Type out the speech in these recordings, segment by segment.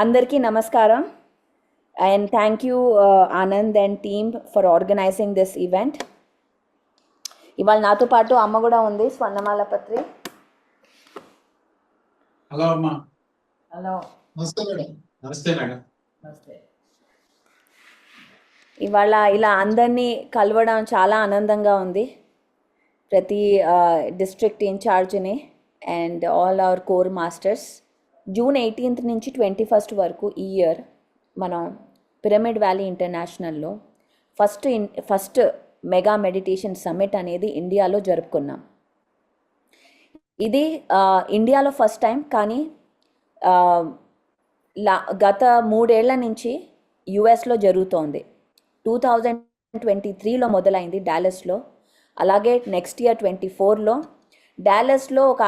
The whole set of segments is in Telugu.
అందరికీ నమస్కారం and thank you Anand and team for organizing this event. ఇవాళ నాతో పాటు అమ్మ కూడా ఉంది, స్వర్ణమాల పత్రి. హలో అమ్మా. హలో. నమస్తే మేడం. నమస్తే మేడం. నమస్తే. ఇవాళ ఇలా అందరినీ కలవడం చాలా ఆనందంగా ఉంది. ప్రతి డిస్ట్రిక్ట్ ఇన్ఛార్జ్ని and all our core masters. June 18th నుంచి 21st వరకు ఈ ఇయర్ మనం పిరమిడ్ వ్యాలీ ఇంటర్నేషనల్లో ఫస్ట్ మెగా మెడిటేషన్ సమ్మిట్ అనేది ఇండియాలో జరుపుకున్నాం. ఇది ఇండియాలో ఫస్ట్ టైం, కానీ గత 3 ఏళ్ల నుంచి యుఎస్లో జరుగుతోంది. 2023లో మొదలైంది డాలస్లో, అలాగే నెక్స్ట్ ఇయర్ 24లో డాలస్లో ఒక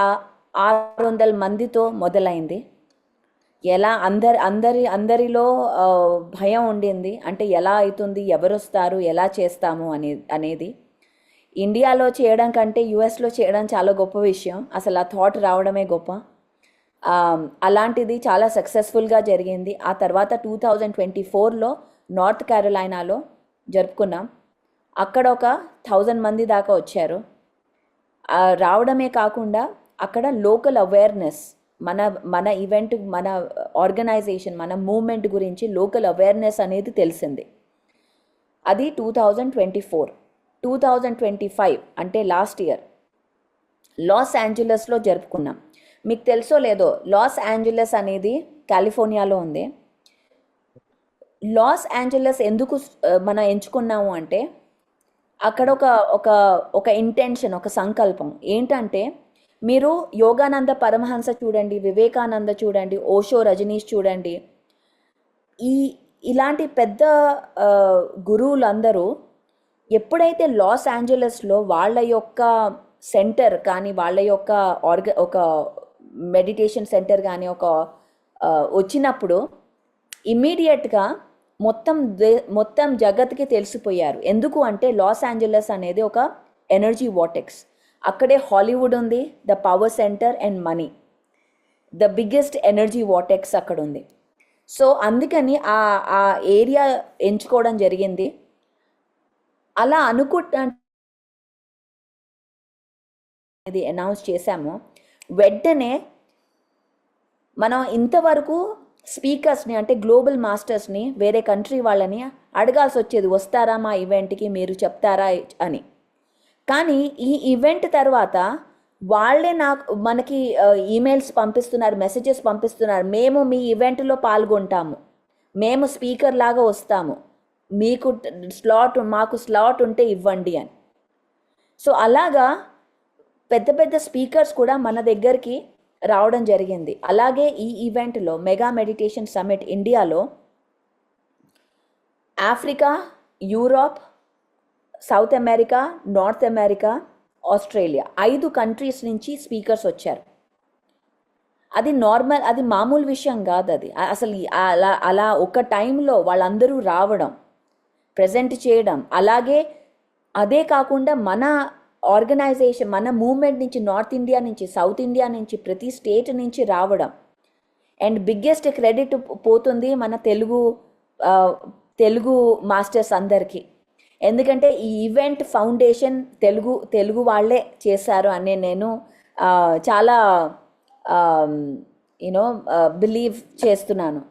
600 మందితో మొదలైంది. ఎలా అందరిలో భయం ఉండింది, అంటే ఎలా అవుతుంది, ఎవరు వస్తారు, ఎలా చేస్తాము అనేది ఇండియాలో చేయడం కంటే యుఎస్లో చేయడం చాలా గొప్ప విషయం. అసలు ఆ థాట్ రావడమే గొప్ప. అలాంటిది చాలా సక్సెస్ఫుల్గా జరిగింది. ఆ తర్వాత 2024లో నార్త్ క్యారోలైనాలో జరుపుకున్నాం. అక్కడ ఒక 1000 మంది దాకా వచ్చారు. రావడమే కాకుండా అక్కడ లోకల్ అవేర్నెస్, మన ఈవెంట్, మన ఆర్గనైజేషన్, మన మూవ్మెంట్ గురించి లోకల్ అవేర్నెస్ అనేది తెలిసింది. అది 2024. 2025 అంటే లాస్ట్ ఇయర్ లాస్ ఏంజలస్లో జరుపుకున్నాం. మీకు తెలుసో లేదో, లాస్ ఏంజలస్ అనేది కాలిఫోర్నియాలో ఉంది. లాస్ ఏంజలస్ ఎందుకు మనం ఎంచుకున్నాము అంటే అక్కడ ఒక ఇంటెన్షన్, ఒక సంకల్పం ఏంటంటే, మీరు యోగానంద పరమహంస చూడండి, వివేకానంద చూడండి, ఓషో రజనీష్ చూడండి, ఇలాంటి పెద్ద గురువులందరూ ఎప్పుడైతే లాస్ ఏంజలస్లో వాళ్ళ యొక్క సెంటర్ కానీ, వాళ్ళ యొక్క ఒక మెడిటేషన్ సెంటర్ కానీ వచ్చినప్పుడు ఇమ్మీడియట్గా మొత్తం జగత్కి తెలిసిపోయారు. ఎందుకు అంటే లాస్ ఏంజలస్ అనేది ఒక ఎనర్జీ వాటెక్స్. అక్కడే హాలీవుడ్ ఉంది, the power centre and money, the biggest energy Vortex అక్కడ ఉంది. సో అందుకని ఆ ఏరియా ఎంచుకోవడం జరిగింది. అలా ఇది అనౌన్స్ చేశాము. వెంటనే మనం ఇంతవరకు స్పీకర్స్ని, అంటే గ్లోబల్ మాస్టర్స్ని, వేరే కంట్రీ వాళ్ళని అడగాల్సి వచ్చేది, వస్తారా మా ఈవెంట్కి, మీరు చెప్తారా అని. కానీ ఈ ఈవెంట్ తర్వాత వాళ్ళే మనకి ఈమెయిల్స్ పంపిస్తున్నారు, మెసేజెస్ పంపిస్తున్నారు, మేము మీ ఈవెంట్లో పాల్గొంటాము, మేము స్పీకర్ లాగా వస్తాము, మాకు స్లాట్ ఉంటే ఇవ్వండి అని. సో అలాగా పెద్ద స్పీకర్స్ కూడా మన దగ్గరికి రావడం జరిగింది. అలాగే ఈ ఈవెంట్లో మెగా మెడిటేషన్ సమ్మిట్ ఇండియాలో Africa, Europe, south America, north America, Australia 5 countries నుంచి స్పీకర్స్ వచ్చారు. అది మామూలు విషయం కాదు. అది అసలు అలా ఒక టైంలో వాళ్ళందరూ రావడం, ప్రజెంట్ చేయడం, అలాగే అదే కాకుండా మన ఆర్గనైజేషన్, మన మూవ్మెంట్ నుంచి నార్త్ ఇండియా నుంచి, సౌత్ ఇండియా నుంచి, ప్రతి స్టేట్ నుంచి రావడం. అండ్ బిగ్గెస్ట్ క్రెడిట్ పోతుంది మన తెలుగు మాస్టర్స్ అందరికీ. ఎందుకంటే ఈ ఈవెంట్ ఫౌండేషన్ తెలుగు వాళ్ళే చేశారు అని నేను చాలా బిలీవ్ చేస్తున్నాను.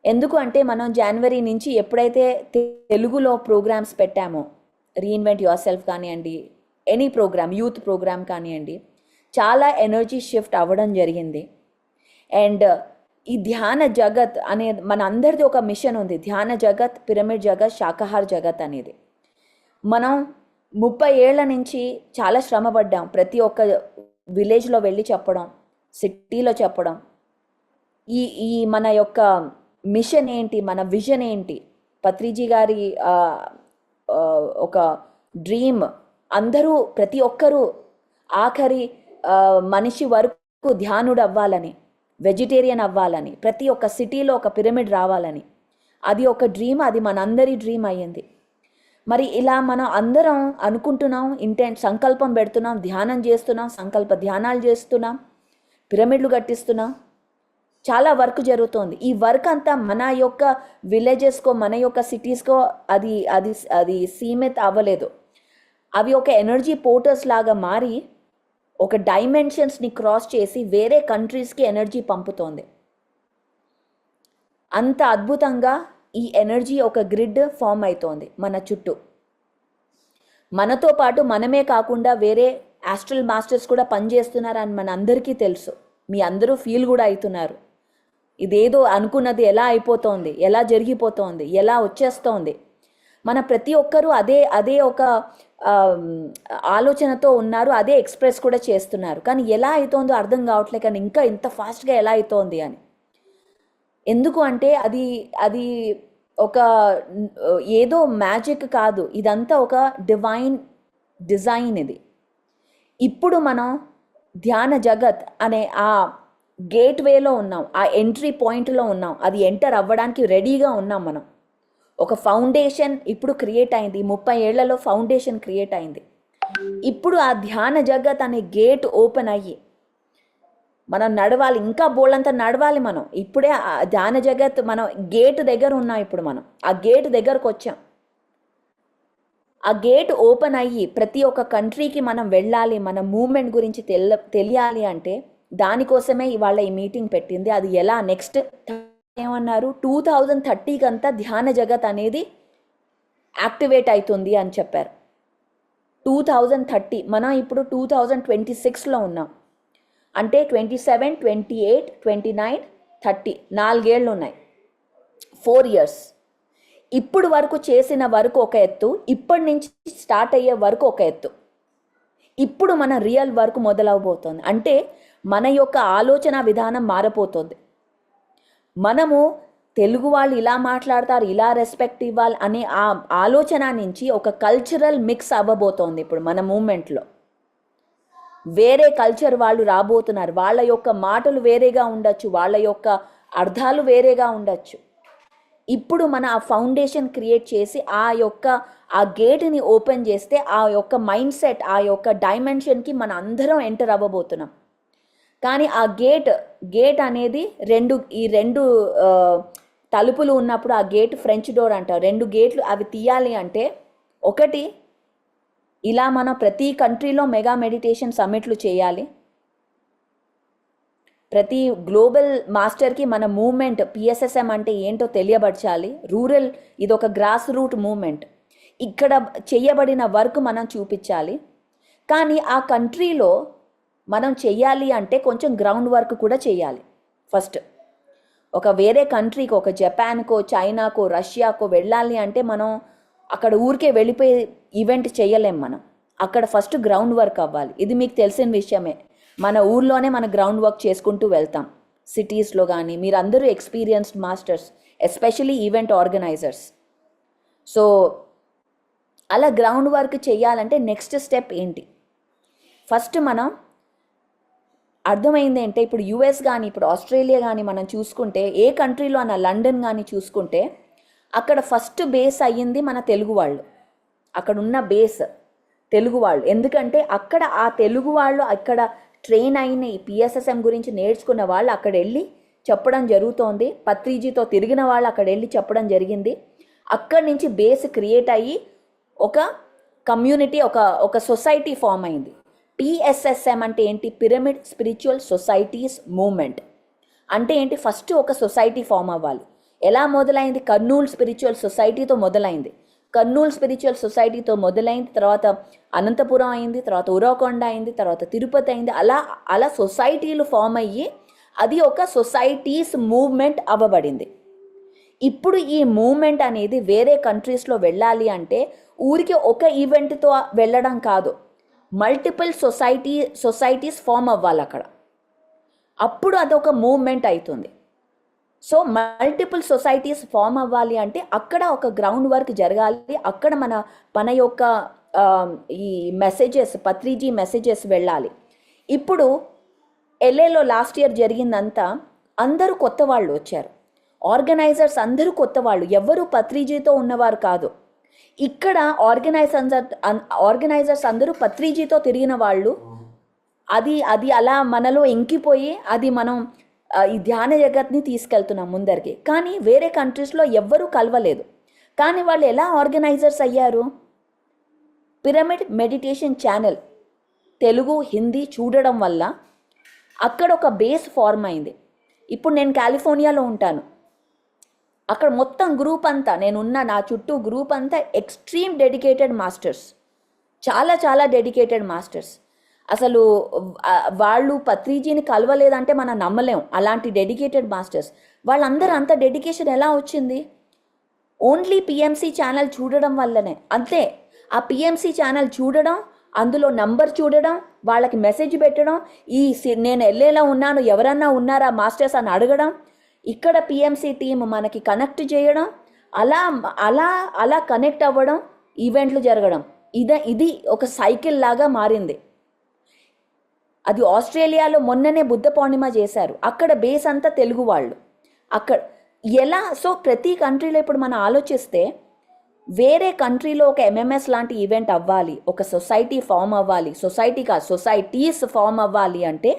ఎందుకు అంటే మనం జనవరి నుంచి ఎప్పుడైతే తెలుగులో ప్రోగ్రామ్స్ పెట్టామో, రీఇన్వెంట్ యువర్ సెల్ఫ్ కానివ్వండి, ఎనీ ప్రోగ్రామ్, యూత్ ప్రోగ్రామ్ కానివ్వండి, చాలా ఎనర్జీ షిఫ్ట్ అవ్వడం జరిగింది. అండ్ ఈ ధ్యాన జగత్ అనేది మన అందరిది ఒక మిషన్ ఉంది. ధ్యాన జగత్, పిరమిడ్ జగత్, శాకాహార జగత్ అనేది. మనం 30 ఏళ్ల నుంచి చాలా శ్రమపడ్డాం. ప్రతి ఒక్క విలేజ్లో వెళ్ళి చెప్పడం, సిటీలో చెప్పడం, ఈ మన యొక్క మిషన్ ఏంటి, మన విజన్ ఏంటి, పత్రిజీ గారి ఒక డ్రీమ్, అందరూ ప్రతి ఒక్కరూ ఆఖరి మనిషి వరకు ధ్యానుడు అవ్వాలని, వెజిటేరియన్ అవ్వాలని, ప్రతి ఒక్క సిటీలో ఒక పిరమిడ్ రావాలని, అది ఒక డ్రీమ్. అది మనందరి డ్రీమ్ అయ్యింది. మరి ఇలా మనం అందరం అనుకుంటున్నాం, సంకల్పం పెడుతున్నాం, ధ్యానం చేస్తున్నాం, సంకల్ప ధ్యానాలు చేస్తున్నాం, పిరమిడ్లు కట్టిస్తున్నాం. చాలా వర్క్ జరుగుతోంది. ఈ వర్క్ అంతా మన యొక్క విలేజెస్కో మన యొక్క సిటీస్కో అది అది అది సీమిత అవ్వలేదు. అవి ఒక ఎనర్జీ పోర్టర్స్ లాగా మారి ఒక డైమెన్షన్స్ని క్రాస్ చేసి వేరే కంట్రీస్కి ఎనర్జీ పంపుతోంది. అంత అద్భుతంగా ఈ ఎనర్జీ ఒక గ్రిడ్ ఫామ్ అవుతోంది మన చుట్టూ. మనతో పాటు మనమే కాకుండా వేరే ఆస్ట్రల్ మాస్టర్స్ కూడా పనిచేస్తున్నారని మన అందరికీ తెలుసు. మీ అందరూ ఫీల్ కూడా అవుతున్నారు. ఇదేదో అనుకున్నది ఎలా అయిపోతోంది, ఎలా జరిగిపోతోంది, ఎలా వచ్చేస్తోంది. మన ప్రతి ఒక్కరూ అదే ఒక ఆలోచనతో ఉన్నారు, అదే ఎక్స్ప్రెస్ కూడా చేస్తున్నారు. కానీ ఎలా అవుతోందో అర్థం కావట్లేదు. కానీ ఇంకా ఇంత ఫాస్ట్గా ఎలా అవుతోంది అని. ఎందుకు అంటే అది ఒక ఏదో మ్యాజిక్ కాదు, ఇదంతా ఒక డివైన్ డిజైన్. ఇది ఇప్పుడు మనం ధ్యాన జగత్ అనే ఆ గేట్వేలో ఉన్నాం, ఆ ఎంట్రీ పాయింట్లో ఉన్నాం. అది ఎంటర్ అవ్వడానికి రెడీగా ఉన్నాం మనం. ఒక ఫౌండేషన్ ఇప్పుడు క్రియేట్ అయింది. 30 ఏళ్లలో ఫౌండేషన్ క్రియేట్ అయింది. ఇప్పుడు ఆ ధ్యాన జగత్ అనే గేట్ ఓపెన్ అయ్యి మనం నడవాలి, ఇంకా బోళ్ళంతా నడవాలి మనం. ఇప్పుడే ఆ ధ్యాన జగత్ మనం గేట్ దగ్గర ఉన్నాం. ఇప్పుడు మనం ఆ గేట్ దగ్గరకు వచ్చాం. ఆ గేట్ ఓపెన్ అయ్యి ప్రతి ఒక్క కంట్రీకి మనం వెళ్ళాలి, మన మూవ్మెంట్ గురించి తెలియాలి అంటే దానికోసమే ఇవాళ ఈ మీటింగ్ పెట్టింది. అది ఎలా నెక్స్ట్ ఏమన్నారు 2030కి అంతా ధ్యాన జగత్ అనేది యాక్టివేట్ అవుతుంది అని చెప్పారు. 2030 మనం ఇప్పుడు 2026లో ఉన్నాం. అంటే 27, 28, 29, 30 4 ఏళ్ళు ఉన్నాయి. 4 years. ఇప్పుడు వరకు చేసిన వరకు ఒక ఎత్తు, ఇప్పటి నుంచి స్టార్ట్ అయ్యే వరకు ఒక ఎత్తు. ఇప్పుడు మన రియల్ వర్క్ మొదలవబోతోంది. అంటే మన యొక్క ఆలోచన విధానం మారిపోతుంది. మనము తెలుగు వాళ్ళు ఇలా మాట్లాడతారు, ఇలా రెస్పెక్ట్ ఇవ్వాలి అనే ఆ ఆలోచన నుంచి ఒక కల్చరల్ మిక్స్ అవ్వబోతోంది. ఇప్పుడు మన మూమెంట్లో వేరే కల్చర్ వాళ్ళు రాబోతున్నారు. వాళ్ళ యొక్క మాటలు వేరేగా ఉండొచ్చు, వాళ్ళ యొక్క అర్థాలు వేరేగా ఉండొచ్చు. ఇప్పుడు మన ఆ ఫౌండేషన్ క్రియేట్ చేసి ఆ గేట్ని ఓపెన్ చేస్తే ఆ యొక్క మైండ్ సెట్, ఆ యొక్క డైమెన్షన్కి మన అందరం ఎంటర్ అవ్వబోతున్నాం. కానీ ఆ గేట్ అనేది ఈ రెండు తలుపులు ఉన్నప్పుడు ఆ గేట్ ఫ్రెంచ్ డోర్ అంటారు. 2 గేట్లు అవి తీయాలి అంటే, ఒకటి ఇలా మనం ప్రతి కంట్రీలో మెగా మెడిటేషన్ సమ్మిట్లు చేయాలి. ప్రతి గ్లోబల్ మాస్టర్కి మన మూవ్మెంట్ పిఎస్ఎస్ఎం అంటే ఏంటో తెలియబరచాలి. రూరల్ ఇది ఒక గ్రాస్ రూట్ మూవ్మెంట్. ఇక్కడ చేయబడిన వర్క్ మనం చూపించాలి. కానీ ఆ కంట్రీలో మనం చెయ్యాలి అంటే కొంచెం గ్రౌండ్ వర్క్ కూడా చేయాలి. ఫస్ట్ ఒక వేరే కంట్రీకి, ఒక జపాన్కో, చైనాకో, రష్యాకో వెళ్ళాలి అంటే మనం అక్కడ ఊరికే వెళ్ళిపోయి ఈవెంట్ చేయలేం. మనం అక్కడ ఫస్ట్ గ్రౌండ్ వర్క్ అవ్వాలి. ఇది మీకు తెలిసిన విషయమే. మన ఊర్లోనే మన గ్రౌండ్ వర్క్ చేసుకుంటూ వెళ్తాం. సిటీస్లో కానీ మీరందరూ experienced masters, especially event organisers. So అలా గ్రౌండ్ వర్క్ చేయాలంటే నెక్స్ట్ స్టెప్ ఏంటి? ఫస్ట్ మనం అర్థమైంది అంటే, ఇప్పుడు యుఎస్ కానీ ఇప్పుడు ఆస్ట్రేలియా కానీ మనం చూసుకుంటే, ఏ కంట్రీలో అన్న లండన్ కానీ చూసుకుంటే అక్కడ ఫస్ట్ బేస్ అయ్యింది మన తెలుగు వాళ్ళు. అక్కడ ఉన్న బేస్ తెలుగు వాళ్ళు. ఎందుకంటే అక్కడ ఆ తెలుగు వాళ్ళు అక్కడ ట్రైన్ అయిన ఈ పిఎస్ఎస్ఎం గురించి నేర్చుకున్న వాళ్ళు అక్కడ వెళ్ళి చెప్పడం జరుగుతోంది. పత్రిజీతో తిరిగిన వాళ్ళు అక్కడ వెళ్ళి చెప్పడం జరిగింది. అక్కడి నుంచి బేస్ క్రియేట్ అయ్యి ఒక కమ్యూనిటీ, ఒక సొసైటీ ఫామ్ అయింది. పిఎస్ఎస్ఎం అంటే ఏంటి? పిరమిడ్ స్పిరిచువల్ సొసైటీస్ మూవ్మెంట్ అంటే ఏంటి? ఫస్ట్ ఒక సొసైటీ ఫామ్ అవ్వాలి. ఎలా మొదలైంది? కర్నూలు స్పిరిచువల్ సొసైటీతో మొదలైంది. కర్నూలు స్పిరిచువల్ సొసైటీతో మొదలైంది, తర్వాత అనంతపురం అయింది, తర్వాత ఉరవకొండ అయింది, తర్వాత తిరుపతి అయింది. అలా సొసైటీలు ఫామ్ అయ్యి అది ఒక సొసైటీస్ మూవ్మెంట్ అవ్వబడింది. ఇప్పుడు ఈ మూవ్మెంట్ అనేది వేరే కంట్రీస్లో వెళ్ళాలి అంటే ఊరికి ఒక ఈవెంట్తో వెళ్ళడం కాదు, మల్టిపుల్ సొసైటీస్ ఫామ్ అవ్వాలి అక్కడ. అప్పుడు అదొక మూవ్మెంట్ అవుతుంది. సో మల్టిపుల్ సొసైటీస్ ఫామ్ అవ్వాలి అంటే అక్కడ ఒక గ్రౌండ్ వర్క్ జరగాలి. అక్కడ మన యొక్క ఈ మెసేజెస్, పత్రిజీ మెసేజెస్ వెళ్ళాలి. ఇప్పుడు ఎల్ఏలో లాస్ట్ ఇయర్ జరిగిందంతా అందరూ కొత్త వాళ్ళు వచ్చారు. ఆర్గనైజర్స్ అందరూ కొత్త వాళ్ళు, ఎవరు పత్రిజీతో ఉన్నవారు కాదు. ఇక్కడ ఆర్గనైజర్స్ అందరూ పత్రిజీతో తిరిగిన వాళ్ళు. అది అలా మనలో ఇంకిపోయి అది మనం ఈ ధ్యాన జగత్ని తీసుకెళ్తున్నాం ముందరికి. కానీ వేరే కంట్రీస్లో ఎవ్వరూ కలవలేదు. కానీ వాళ్ళు ఎలా ఆర్గనైజర్స్ అయ్యారు? Pyramid meditation channel Telugu Hindi చూడడం వల్ల అక్కడ ఒక బేస్ ఫార్మ్ అయింది. ఇప్పుడు నేను కాలిఫోర్నియాలో ఉంటాను. అక్కడ మొత్తం గ్రూప్ అంతా, నేనున్న నా చుట్టూ గ్రూప్ అంతా ఎక్స్ట్రీమ్ డెడికేటెడ్ మాస్టర్స్, చాలా చాలా డెడికేటెడ్ మాస్టర్స్. అసలు వాళ్ళు పత్రిజీని కలవలేదంటే మనం నమ్మలేం. అలాంటి డెడికేటెడ్ మాస్టర్స్. వాళ్ళందరూ అంత డెడికేషన్ ఎలా వచ్చింది? ఓన్లీ పిఎంసి ఛానల్ చూడడం వల్లనే. అంతే. ఆ పిఎంసి ఛానల్ చూడడం, అందులో నంబర్ చూడడం, వాళ్ళకి మెసేజ్ పెట్టడం, నేను ఎల్లేలా ఉన్నాను, ఎవరన్నా ఉన్నారా మాస్టర్స్ అని అడగడం, ఇక్కడ పిఎంసి టీం మనకి కనెక్ట్ చేయడం, అలా అలా అలా కనెక్ట్ అవ్వడం, ఈవెంట్లు జరగడం. ఇది ఒక సైకిల్ లాగా మారింది. అది ఆస్ట్రేలియాలో మొన్ననే బుద్ధ పౌర్ణిమ చేశారు. అక్కడ బేస్ అంతా తెలుగు వాళ్ళు. అక్కడ ఎలా? సో ప్రతి కంట్రీలో ఇప్పుడు మనం ఆలోచిస్తే, వేరే కంట్రీలో ఒక ఎంఎంఎస్ లాంటి ఈవెంట్ అవ్వాలి, ఒక సొసైటీ ఫామ్ అవ్వాలి, సొసైటీస్ ఫామ్ అవ్వాలి అంటే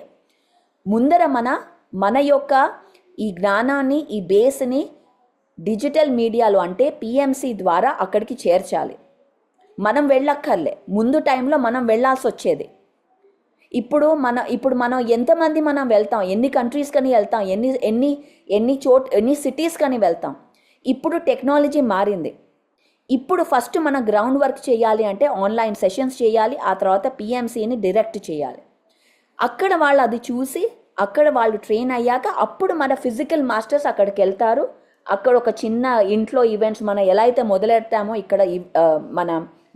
ముందర మన యొక్క ఈ జ్ఞానాన్ని, ఈ బేస్ని డిజిటల్ మీడియాలో అంటే పిఎంసి ద్వారా అక్కడికి చేర్చాలి. మనం వెళ్ళక్కర్లే. ముందు టైంలో మనం వెళ్ళాల్సి వచ్చేది. ఇప్పుడు మనం ఎంతమంది మనం వెళ్తాం, ఎన్ని కంట్రీస్ కని వెళ్తాం, ఎన్ని సిటీస్ కని వెళ్తాం. ఇప్పుడు టెక్నాలజీ మారింది. ఇప్పుడు ఫస్ట్ మన గ్రౌండ్ వర్క్ చేయాలి అంటే ఆన్లైన్ సెషన్స్ చేయాలి, ఆ తర్వాత పిఎంసిని డైరెక్ట్ చేయాలి. అక్కడ వాళ్ళు అది చూసి, అక్కడ వాళ్ళు ట్రైన్ అయ్యాక అప్పుడు మన ఫిజికల్ మాస్టర్స్ అక్కడికి వెళ్తారు. అక్కడ ఒక చిన్న ఇంట్లో ఈవెంట్స్ మనం ఎలా అయితే మొదలెడతామో ఇక్కడ మన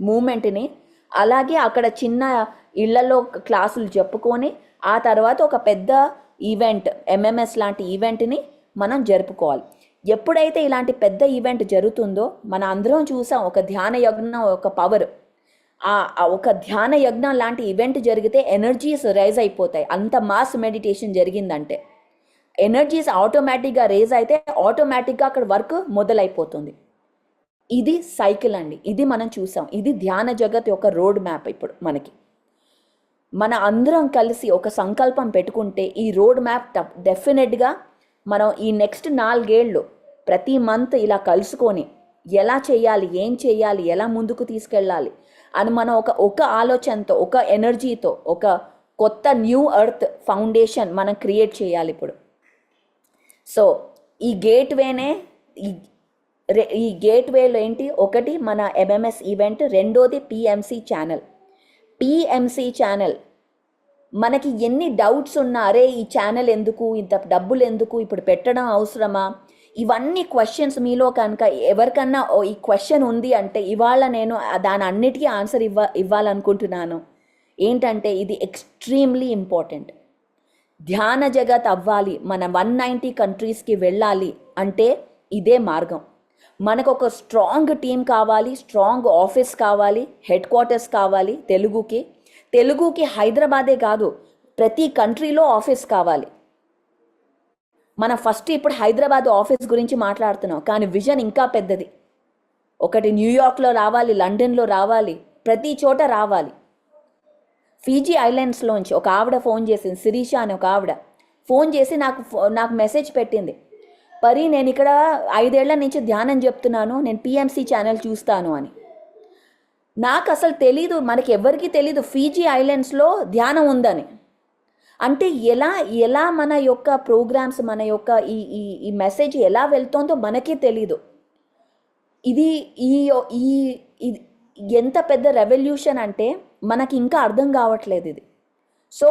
మూమెంట్ని, అలాగే అక్కడ చిన్న ఇళ్లలో క్లాసులు చెప్పుకొని ఆ తర్వాత ఒక పెద్ద ఈవెంట్, ఎంఎంఎస్ లాంటి ఈవెంట్ని మనం జరుపుకోవాలి. ఎప్పుడైతే ఇలాంటి పెద్ద ఈవెంట్ జరుగుతుందో, మన అందరం చూసాం ఒక ధ్యాన యజ్ఞం ఒక పవర్. ఒక ధ్యాన యజ్ఞం లాంటి ఈవెంట్ జరిగితే ఎనర్జీస్ రైజ్ అయిపోతాయి. అంత మాస్ మెడిటేషన్ జరిగిందంటే ఎనర్జీస్ ఆటోమేటిక్గా రేజ్ అయితే ఆటోమేటిక్గా అక్కడ వర్క్ మొదలైపోతుంది. ఇది సైకిల్ అండి. ఇది మనం చూసాం. ఇది ధ్యాన జగత్ యొక్క రోడ్ మ్యాప్. ఇప్పుడు మన అందరం కలిసి ఒక సంకల్పం పెట్టుకుంటే ఈ రోడ్ మ్యాప్ డెఫినెట్గా మనం ఈ నెక్స్ట్ 4 ఏళ్ళు ప్రతి మంత్ ఇలా కలుసుకొని ఎలా చేయాలి, ఏం చేయాలి, ఎలా ముందుకు తీసుకెళ్ళాలి అని మనం ఒక ఆలోచనతో, ఒక ఎనర్జీతో, ఒక కొత్త న్యూ ఎర్త్ ఫౌండేషన్ మనం క్రియేట్ చేయాలి ఇప్పుడు. సో ఈ గేట్వేలో ఏంటి? ఒకటి మన ఎంఎంఎస్ ఈవెంట్, రెండోది పిఎంసి ఛానల్. పిఎంసి ఛానల్ మనకి ఎన్ని డౌట్స్ ఉన్నా, అరే ఈ ఛానల్ ఎందుకు, ఇంత డబ్బులు ఎందుకు, ఇప్పుడు పెట్టడం అవసరమా, ఇవన్నీ క్వశ్చన్స్ మీలో కనుక ఎవరికన్నా ఈ క్వశ్చన్ ఉంది అంటే ఇవాళ నేను దాని అన్నిటికీ ఆన్సర్ ఇవ్వాలనుకుంటున్నాను. ఏంటంటే ఇది ఎక్స్ట్రీమ్లీ ఇంపార్టెంట్. ధ్యాన జగత్ అవ్వాలి, మన 190 కంట్రీస్కి వెళ్ళాలి అంటే ఇదే మార్గం. మనకు ఒక స్ట్రాంగ్ టీం కావాలి, స్ట్రాంగ్ ఆఫీస్ కావాలి, హెడ్ క్వార్టర్స్ కావాలి. తెలుగుకి హైదరాబాదే కాదు, ప్రతి కంట్రీలో ఆఫీస్ కావాలి. మనం ఫస్ట్ ఇప్పుడు హైదరాబాద్ ఆఫీస్ గురించి మాట్లాడుతున్నాం, కానీ విజన్ ఇంకా పెద్దది. ఒకటి న్యూయార్క్లో రావాలి, లండన్లో రావాలి, ప్రతి చోట రావాలి. ఫీజీ ఐలాండ్స్లోంచి ఒక ఆవిడ ఫోన్ చేసింది, శిరీష అని ఒక ఆవిడ ఫోన్ చేసి నాకు మెసేజ్ పెట్టింది, పరి నేను ఇక్కడ 5 ఏళ్ల నుంచి ధ్యానం చెప్తున్నాను, నేను పిఎంసి ఛానల్ చూస్తాను అని. నాకు అసలు తెలీదు, మనకి ఎవరికి తెలీదు ఫీజీ ఐలాండ్స్లో ధ్యానం ఉందని. అంటే ఎలా మన యొక్క ప్రోగ్రామ్స్, మన యొక్క ఈ మెసేజ్ ఎలా వెళ్తుందో మనకే తెలీదు. ఇది ఎంత పెద్ద రెవల్యూషన్ అంటే మనకి ఇంకా అర్థం కావట్లేదు ఇది. సో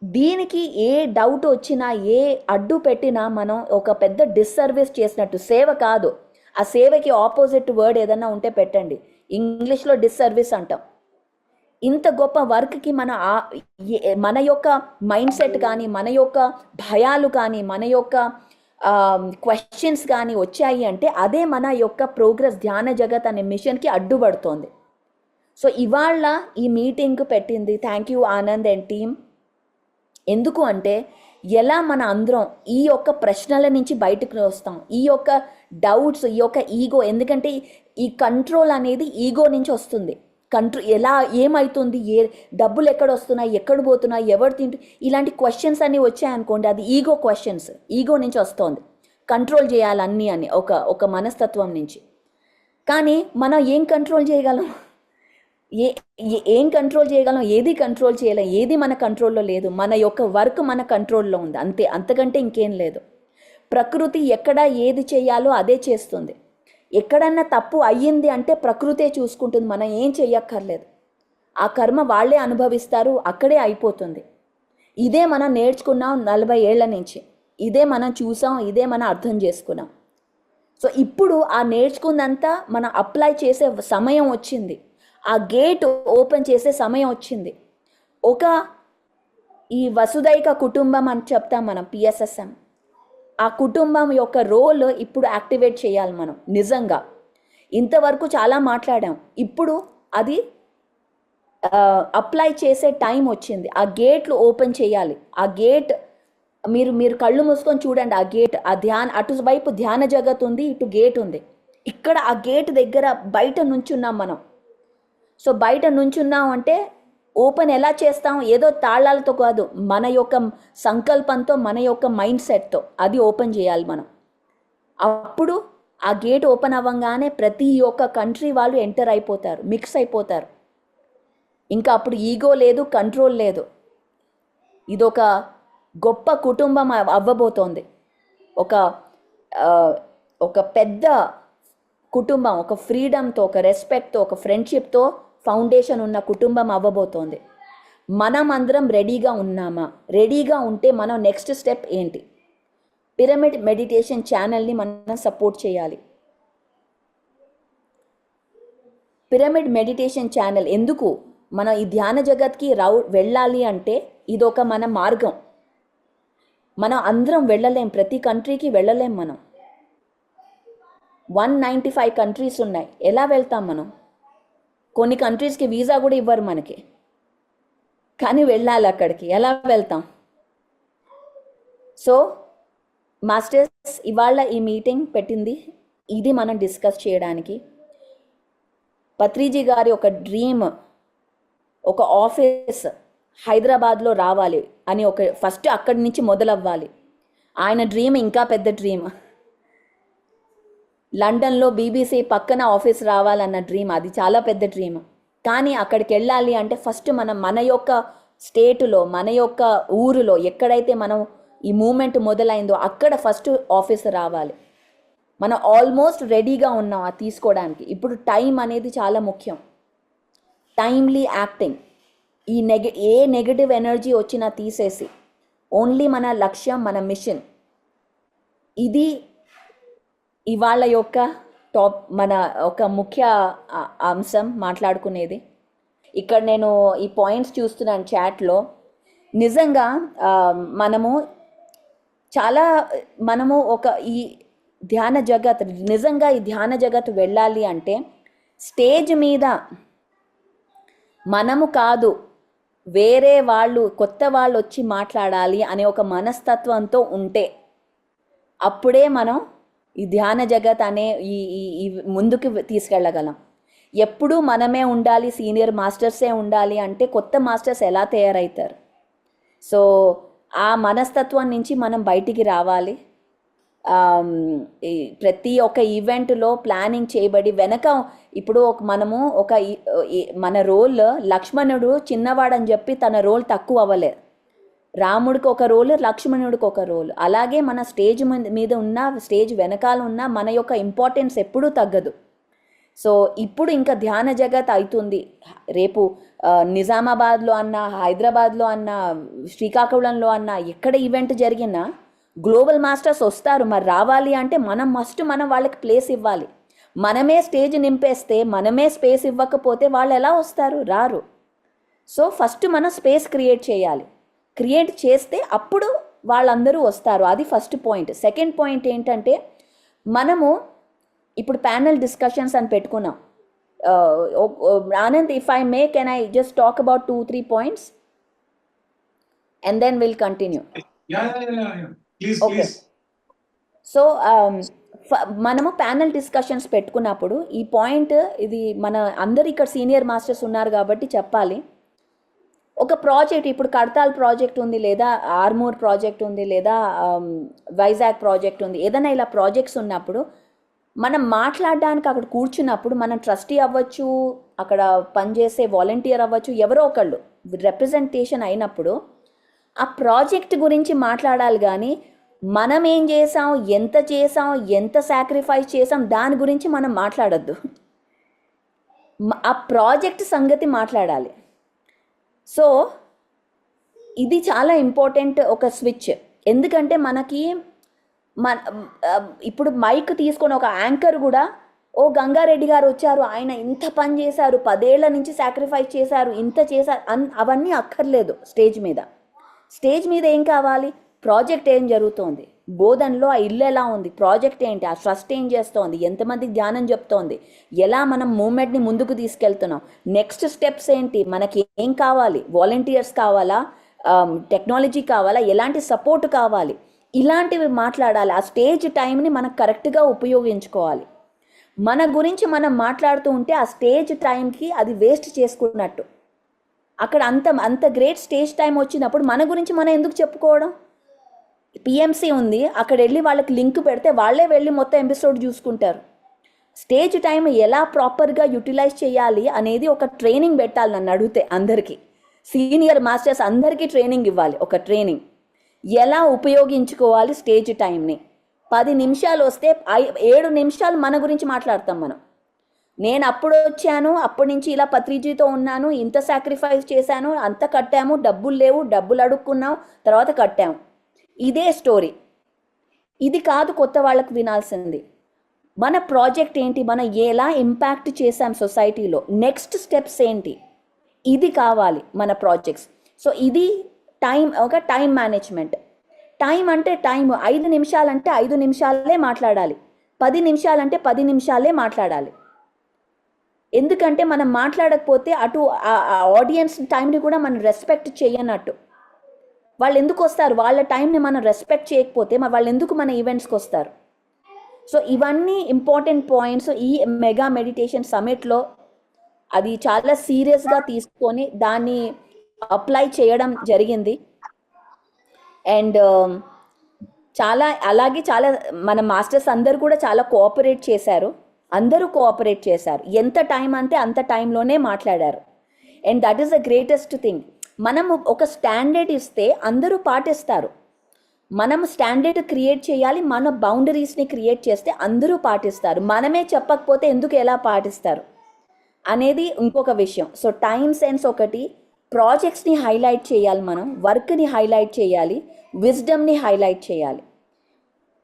దీనికి ఏ డౌట్ వచ్చినా, ఏ అడ్డు పెట్టినా మనం ఒక పెద్ద డిస్సర్వీస్ చేసినట్టు. సేవ కాదు, ఆ సేవకి ఆపోజిట్ వర్డ్ ఏదన్నా ఉంటే పెట్టండి. ఇంగ్లీష్లో డిస్సర్వీస్ అంటాం. ఇంత గొప్ప వర్క్కి మన యొక్క మైండ్ సెట్ కానీ, మన యొక్క భయాలు కానీ, మన యొక్క క్వశ్చన్స్ కానీ వచ్చాయి అంటే అదే మన యొక్క ప్రోగ్రెస్, ధ్యాన జగత్ అనే మిషన్కి అడ్డుపడుతోంది. సో ఇవాళ ఈ మీటింగ్ పెట్టింది. Thank you Anand and team. ఎందుకు అంటే ఎలా మన అందరం ఈ యొక్క ప్రశ్నల నుంచి బయటకు వస్తాం, ఈ యొక్క డౌట్స్, ఈ యొక్క ఈగో. ఎందుకంటే ఈ కంట్రోల్ అనేది ఈగో నుంచి వస్తుంది. ఎలా ఏమవుతుంది, డబ్బులు ఎక్కడ వస్తున్నాయి, ఎక్కడ పోతున్నాయి, ఎవరు తింటు, ఇలాంటి క్వశ్చన్స్ అన్నీ వచ్చాయనుకోండి, అది ఈగో క్వశ్చన్స్, ఈగో నుంచి వస్తుంది. కంట్రోల్ చేయాలి అన్నీ అని ఒక మనస్తత్వం నుంచి. కానీ మనం ఏం కంట్రోల్ చేయగలం? ఏం కంట్రోల్ చేయగలం? ఏది కంట్రోల్ చేయలేం. ఏది మన కంట్రోల్లో లేదు. మన యొక్క వర్క్ మన కంట్రోల్లో ఉంది, అంతే, అంతకంటే ఇంకేం లేదు. ప్రకృతి ఎక్కడ ఏది చేయాలో అదే చేస్తుంది. ఎక్కడన్నా తప్పు అయ్యింది అంటే ప్రకృతే చూసుకుంటుంది, మనం ఏం చెయ్యక్కర్లేదు. ఆ కర్మ వాళ్ళే అనుభవిస్తారు, అక్కడే అయిపోతుంది. ఇదే మనం నేర్చుకున్నాం 40 ఏళ్ల నుంచి, ఇదే మనం చూసాం, ఇదే మనం అర్థం చేసుకున్నాం. సో ఇప్పుడు ఆ నేర్చుకుందంతా మనం అప్లై చేసే సమయం వచ్చింది, ఆ గేట్ ఓపెన్ చేసే సమయం వచ్చింది. ఈ వసుదైక కుటుంబం అని చెప్తాం మనం, PSSM. ఆ కుటుంబం యొక్క రోల్ ఇప్పుడు యాక్టివేట్ చేయాలి మనం నిజంగా. ఇంతవరకు చాలా మాట్లాడాం, ఇప్పుడు అది అప్లై చేసే టైం వచ్చింది. ఆ గేట్లు ఓపెన్ చేయాలి. ఆ గేట్ మీరు కళ్ళు మూసుకొని చూడండి. ఆ గేట్, అటువైపు ధ్యాన జగత్ ఉంది, ఇటు గేట్ ఉంది. ఇక్కడ ఆ గేట్ దగ్గర బయట నుంచున్నాం మనం. సో బయట నుంచున్నాం అంటే ఓపెన్ ఎలా చేస్తాం? ఏదో తాళాలతో కాదు, మన యొక్క సంకల్పంతో, మన యొక్క మైండ్ సెట్తో అది ఓపెన్ చేయాలి మనం. అప్పుడు ఆ గేట్ ఓపెన్ అవ్వగానే ప్రతి ఒక్క కంట్రీ వాళ్ళు ఎంటర్ అయిపోతారు, మిక్స్ అయిపోతారు. ఇంకా అప్పుడు ఈగో లేదు, కంట్రోల్ లేదు. ఇదొక గొప్ప కుటుంబం అవ్వబోతోంది. ఒక పెద్ద కుటుంబం, ఒక ఫ్రీడమ్తో, ఒక రెస్పెక్ట్తో, ఒక ఫ్రెండ్షిప్తో ఫౌండేషన్ ఉన్న కుటుంబం అవ్వబోతోంది. మనం అందరం రెడీగా ఉన్నామా? రెడీగా ఉంటే మనం నెక్స్ట్ స్టెప్ ఏంటి? పిరమిడ్ మెడిటేషన్ ఛానల్ని మనం సపోర్ట్ చేయాలి. పిరమిడ్ మెడిటేషన్ ఛానల్ ఎందుకు? మనం ఈ ధ్యాన జగత్కి వెళ్ళాలి అంటే ఇదొక మన మార్గం. మనం అందరం వెళ్ళలేం, ప్రతి కంట్రీకి వెళ్ళలేం మనం. 195 కంట్రీస్ ఉన్నాయి, ఎలా వెళ్తాం మనం? కొన్ని కంట్రీస్కి వీసా కూడా ఇవ్వరు మనకి, కానీ వెళ్ళాలి అక్కడికి, ఎలా వెళ్తాం? సో మాస్టర్స్ ఇవాళ ఈ మీటింగ్ పెట్టింది ఇది మనం డిస్కస్ చేయడానికి. పత్రిజీ గారి ఒక డ్రీమ్, ఒక ఆఫీస్ హైదరాబాద్లో రావాలి అని ఫస్ట్ అక్కడి నుంచి మొదలవ్వాలి. ఆయన డ్రీమ్ ఇంకా పెద్ద డ్రీమ్. లండన్లో BBC పక్కన ఆఫీస్ రావాలన్న డ్రీమ్, అది చాలా పెద్ద డ్రీమ్. కానీ అక్కడికి వెళ్ళాలి అంటే ఫస్ట్ మనం మన యొక్క స్టేటులో, మన యొక్క ఊరిలో ఎక్కడైతే మనం ఈ మూమెంట్ మొదలైందో అక్కడ ఫస్ట్ ఆఫీస్ రావాలి. మనం ఆల్మోస్ట్ రెడీగా ఉన్నాం అది తీసుకోవడానికి. ఇప్పుడు టైం అనేది చాలా ముఖ్యం. Timely acting. ఏ నెగటివ్ ఎనర్జీ వచ్చినా తీసేసి ఓన్లీ మన లక్ష్యం, మన మిషన్, ఇది ఇవాళ యొక్క మన ఒక ముఖ్య అంశం మాట్లాడుకునేది. ఇక్కడ నేను ఈ పాయింట్స్ చూస్తున్నాను చాట్లో. నిజంగా మనము ఈ ధ్యాన జగత్, నిజంగా ఈ ధ్యాన జగత్ వెళ్ళాలి అంటే స్టేజ్ మీద మనము కాదు, వేరే వాళ్ళు, కొత్త వాళ్ళు వచ్చి మాట్లాడాలి అనే ఒక మనస్తత్వంతో ఉంటే అప్పుడే మనం ఈ ధ్యాన జగత్ అనే ఈ ముందుకు తీసుకెళ్ళగలం. ఎప్పుడూ మనమే ఉండాలి, సీనియర్ మాస్టర్సే ఉండాలి అంటే కొత్త మాస్టర్స్ ఎలా తయారవుతారు? సో ఆ మనస్తత్వం నుంచి మనం బయటికి రావాలి. ప్రతి ఒక్క ఈవెంట్లో ప్లానింగ్ చేయబడి వెనక ఇప్పుడు మన రోల్, లక్ష్మణుడు చిన్నవాడని చెప్పి తన రోల్ తక్కువ అవ్వలేదు. రాముడికి ఒక రోల్, లక్ష్మణుడికి ఒక రోల్. అలాగే మన స్టేజ్ మీద ఉన్న, స్టేజ్ వెనకాల ఉన్న మన యొక్క ఇంపార్టెన్స్ ఎప్పుడూ తగ్గదు. సో ఇప్పుడు ఇంకా ధ్యాన జగత్ అవుతుంది. రేపు నిజామాబాద్లో అన్నా, హైదరాబాద్లో అన్నా, శ్రీకాకుళంలో అన్నా, ఎక్కడ ఈవెంట్ జరిగినా గ్లోబల్ మాస్టర్స్ వస్తారు. మరి రావాలి అంటే మనం వాళ్ళకి ప్లేస్ ఇవ్వాలి. మనమే స్టేజ్ నింపేస్తే, మనమే స్పేస్ ఇవ్వకపోతే వాళ్ళు ఎలా వస్తారు? రారు. సో ఫస్ట్ మనం స్పేస్ క్రియేట్ చేయాలి. క్రియేట్ చేస్తే అప్పుడు వాళ్ళందరూ వస్తారు. అది ఫస్ట్ పాయింట్. సెకండ్ పాయింట్ ఏంటంటే, మనము ఇప్పుడు ప్యానల్ డిస్కషన్స్ అని పెట్టుకున్నాం. Anand, if I may, can I just talk about 2-3 points and then we'll continue. Yeah. Please, Okay. please. So మనము ప్యానల్ డిస్కషన్స్ పెట్టుకున్నప్పుడు ఈ పాయింట్ ఇది మన అందరు ఇక్కడ సీనియర్ మాస్టర్స్ ఉన్నారు కాబట్టి చెప్పాలి. ఒక ప్రాజెక్ట్ ఇప్పుడు కడతాల్ ప్రాజెక్ట్ ఉంది, లేదా ఆర్మూర్ ప్రాజెక్ట్ ఉంది, లేదా వైజాగ్ ప్రాజెక్ట్ ఉంది, ఏదైనా ఇలా ప్రాజెక్ట్స్ ఉన్నప్పుడు మనం మాట్లాడడానికి అక్కడ కూర్చున్నప్పుడు మనం ట్రస్టీ అవ్వచ్చు, అక్కడ పనిచేసే వాలంటీర్ అవ్వచ్చు, ఎవరో ఒకళ్ళు రిప్రజెంటేషన్ అయినప్పుడు ఆ ప్రాజెక్ట్ గురించి మాట్లాడాలి. కానీ మనం ఏం చేసాం, ఎంత సాక్రిఫైస్ చేసాం దాని గురించి మనం మాట్లాడొద్దు. ఆ ప్రాజెక్ట్ సంగతి మాట్లాడాలి. సో ఇది చాలా ఇంపార్టెంట్ ఒక స్విచ్. ఎందుకంటే మనకి ఇప్పుడు మైక్ తీసుకొని ఒక యాంకర్ కూడా గంగారెడ్డి గారు వచ్చారు, ఆయన ఇంత పని చేశారు, 10 ఏళ్ల నుంచి సాక్రిఫైస్ చేశారు, ఇంత చేశారు అవన్నీ అక్కర్లేదు. స్టేజ్ మీద ఏం కావాలి, ప్రాజెక్ట్ ఏం జరుగుతోంది, బోధనలో ఆ ఇల్లు ఎలా ఉంది, ప్రాజెక్ట్ ఏంటి, ఆ ట్రస్ట్ ఏం చేస్తోంది, ఎంతమందికి ధ్యానం చెప్తోంది, ఎలా మనం మూమెంట్ని ముందుకు తీసుకెళ్తున్నాం, నెక్స్ట్ స్టెప్స్ ఏంటి, మనకి ఏం కావాలి, వాలంటీర్స్ కావాలా, టెక్నాలజీ కావాలా, ఎలాంటి సపోర్ట్ కావాలి, ఇలాంటివి మాట్లాడాలి. ఆ స్టేజ్ టైంని మనం కరెక్ట్గా ఉపయోగించుకోవాలి. మన గురించి మనం మాట్లాడుతూ ఉంటే ఆ స్టేజ్ టైంకి అది వేస్ట్ చేసుకున్నట్టు. అక్కడ అంత గ్రేట్ స్టేజ్ టైం వచ్చినప్పుడు మన గురించి మనం ఎందుకు చెప్పుకోవడం. పిఎంసి ఉంది, అక్కడ వెళ్ళి వాళ్ళకి లింక్ పెడితే వాళ్ళే వెళ్ళి మొత్తం ఎపిసోడ్ చూసుకుంటారు. స్టేజ్ టైం ఎలా ప్రాపర్గా యూటిలైజ్ చేయాలి అనేది ఒక ట్రైనింగ్ పెట్టాలి. నన్ను అడిగితే అందరికీ సీనియర్ మాస్టర్స్ అందరికీ ట్రైనింగ్ ఇవ్వాలి. ఒక ట్రైనింగ్ ఎలా ఉపయోగించుకోవాలి స్టేజ్ టైంని. 10 నిమిషాలు వస్తే 7 నిమిషాలు మన గురించి మాట్లాడతాం మనం. నేను అప్పుడు వచ్చాను, అప్పటి నుంచి ఇలా పత్రిజీతో ఉన్నాను, ఇంత సాక్రిఫైస్ చేశాను, అంత కట్టాము, డబ్బులు లేవు, డబ్బులు అడుక్కున్నాం, తర్వాత కట్టాము. ఇదే స్టోరీ. ఇది కాదు కొత్త వాళ్ళకి వినాల్సింది. మన ప్రాజెక్ట్ ఏంటి, మనం ఎలా ఇంపాక్ట్ చేసాం సొసైటీలో, నెక్స్ట్ స్టెప్స్ ఏంటి, ఇది కావాలి మన ప్రాజెక్ట్స్. సో ఇది ఒక టైం మేనేజ్మెంట్. టైం అంటే టైం 5 నిమిషాలంటే 5 నిమిషాలే మాట్లాడాలి, 10 నిమిషాలంటే 10 నిమిషాలే మాట్లాడాలి. ఎందుకంటే మనం మాట్లాడకపోతే అటు ఆడియన్స్ టైంని కూడా మనం రెస్పెక్ట్ చేయనట్టు. వాళ్ళు ఎందుకు వస్తారు, వాళ్ళ టైంని మనం రెస్పెక్ట్ చేయకపోతే వాళ్ళు ఎందుకు మన ఈవెంట్స్కి వస్తారు. సో ఇవన్నీ ఇంపార్టెంట్ పాయింట్స్. ఈ మెగా మెడిటేషన్ సమిట్లో అది చాలా సీరియస్గా తీసుకొని దాన్ని అప్లై చేయడం జరిగింది. అండ్ అలాగే చాలా మన మాస్టర్స్ అందరు కూడా చాలా కోఆపరేట్ చేశారు. ఎంత టైం అంటే అంత టైంలోనే మాట్లాడారు. And that is the greatest thing. మనం ఒక స్టాండర్డ్ ఇస్తే అందరూ పాటిస్తారు. మనం స్టాండర్డ్ క్రియేట్ చేయాలి, మన బౌండరీస్ని క్రియేట్ చేస్తే అందరూ పాటిస్తారు. మనమే చెప్పకపోతే ఎలా పాటిస్తారు అనేది ఇంకొక విషయం. సో టైం సెన్స్ ఒకటి, ప్రాజెక్ట్స్ని హైలైట్ చేయాలి, మనం వర్క్ని హైలైట్ చేయాలి, విజ్డమ్ని హైలైట్ చేయాలి.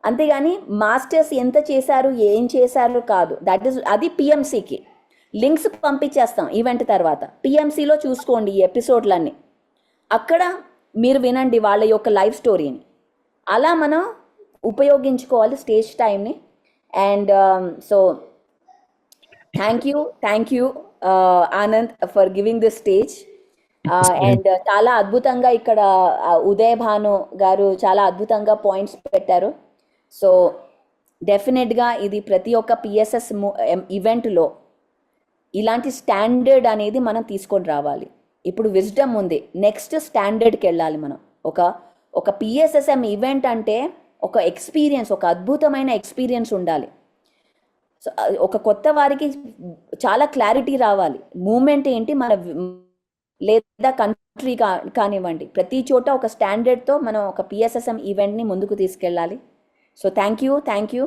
అంతేగాని మాస్టర్స్ ఎంత చేశారు ఏం చేశారు కాదు. అది పిఎంసికి లింక్స్ పంపించేస్తాం ఈవెంట్ తర్వాత. పిఎంసిలో చూసుకోండి ఈ ఎపిసోడ్లన్నీ, అక్కడ మీరు వినండి వాళ్ళ యొక్క లైఫ్ స్టోరీని. అలా మనం ఉపయోగించుకోవాలి స్టేజ్ టైంని. And so thank you Anand for giving this stage. And చాలా అద్భుతంగా ఇక్కడ ఉదయ్ భాను గారు చాలా అద్భుతంగా పాయింట్స్ పెట్టారు. సో డెఫినెట్గా ఇది ప్రతి ఒక్క పిఎస్ఎస్ ఈవెంట్లో ఇలాంటి స్టాండర్డ్ అనేది మనం తీసుకొని రావాలి. ఇప్పుడు విజ్డమ్ ఉంది, నెక్స్ట్ స్టాండర్డ్కి వెళ్ళాలి మనం. ఒక పిఎస్ఎస్ఎం ఈవెంట్ అంటే ఒక ఎక్స్పీరియన్స్, ఒక అద్భుతమైన ఎక్స్పీరియన్స్ ఉండాలి. సో ఒక కొత్త వారికి చాలా క్లారిటీ రావాలి. మూమెంట్ ఏంటి, మన లేదా కంట్రీ కానివ్వండి, ప్రతి చోట ఒక స్టాండర్డ్తో మనం ఒక పిఎస్ఎస్ఎం ఈవెంట్ని ముందుకు తీసుకెళ్ళాలి. So thank you